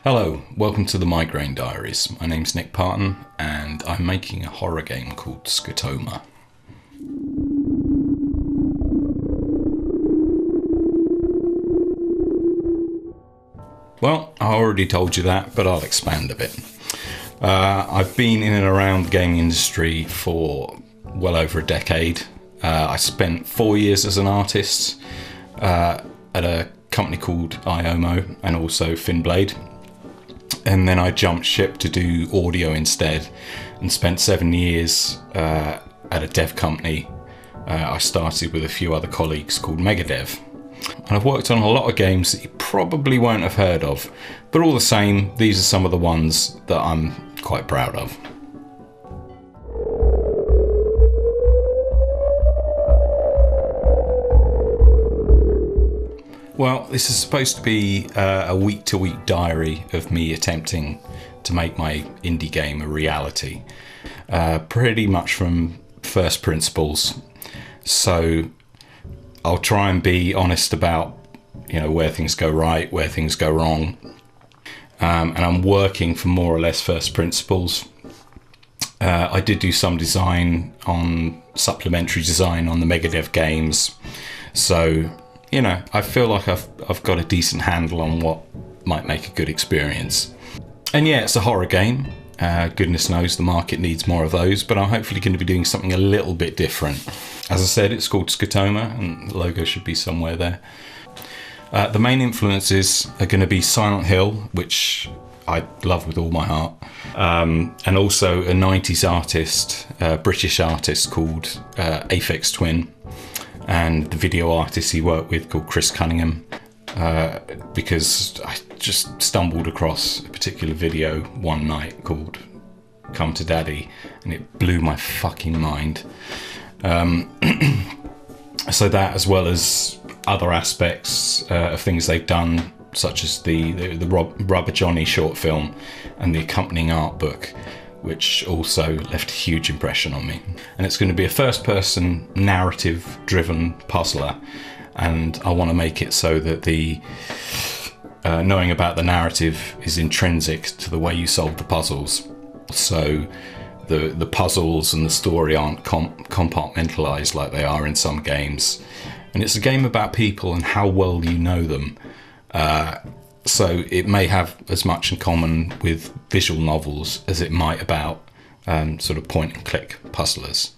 Hello, welcome to the Migraine Diaries. My name's Nick Parton and I'm making a horror game called Scotoma. Well, I already told you that, but I'll expand a bit. I've been in and around the gaming industry for well over a decade. I spent 4 years as an artist at a company called IOMO and also Finblade. And then I jumped ship to do audio instead and spent 7 years at a dev company. I started with a few other colleagues called Megadev. And I've worked on a lot of games that you probably won't have heard of, but all the same, these are some of the ones that I'm quite proud of. Well, this is supposed to be a week-to-week diary of me attempting to make my indie game a reality, pretty much from first principles. So I'll try and be honest about, where things go right, where things go wrong, and I'm working from more or less first principles. I did do some design on supplementary design on the Megadev games, so I feel like I've got a decent handle on what might make a good experience. And yeah, it's a horror game. Goodness knows the market needs more of those, but I'm hopefully going to be doing something a little bit different. As I said, it's called Scotoma, and the logo should be somewhere there. The main influences are going to be Silent Hill, which I love with all my heart, and also a 90s artist, British artist called Aphex Twin, and the video artist he worked with called Chris Cunningham, because I just stumbled across a particular video one night called Come to Daddy, and it blew my fucking mind. So that, as well as other aspects of things they've done, such as the Rubber Johnny short film and the accompanying art book, which also left a huge impression on me. And it's going to be a first-person narrative-driven puzzler, and I want to make it so that the knowing about the narrative is intrinsic to the way you solve the puzzles. So the puzzles and the story aren't compartmentalized like they are in some games. And it's a game about people and how well you know them. So it may have as much in common with visual novels as it might about sort of point and click puzzlers.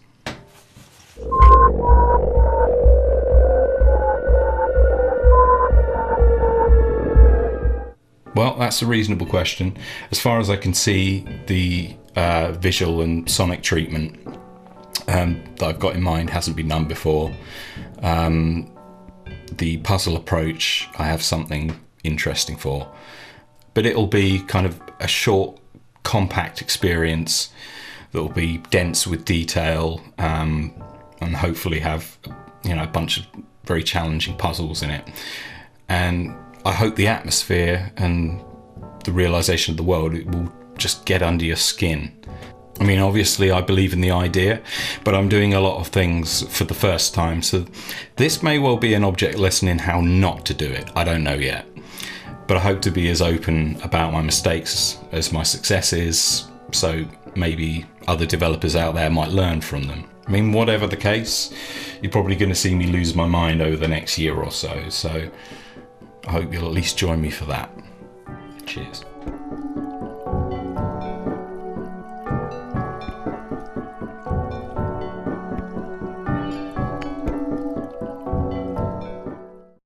Well, that's a reasonable question. As far as I can see, the visual and sonic treatment that I've got in mind hasn't been done before. The puzzle approach, I have something interesting for, but it'll be kind of a short, compact experience that will be dense with detail, and hopefully have a bunch of very challenging puzzles in it. And I hope the atmosphere and the realization of the world, it will just get under your skin. I mean, obviously I believe in the idea, but I'm doing a lot of things for the first time, so this may well be an object lesson in how not to do it. I don't know yet, but I hope to be as open about my mistakes as my successes, so maybe other developers out there might learn from them. I mean, whatever the case, you're probably going to see me lose my mind over the next year or so, so I hope you'll at least join me for that. Cheers.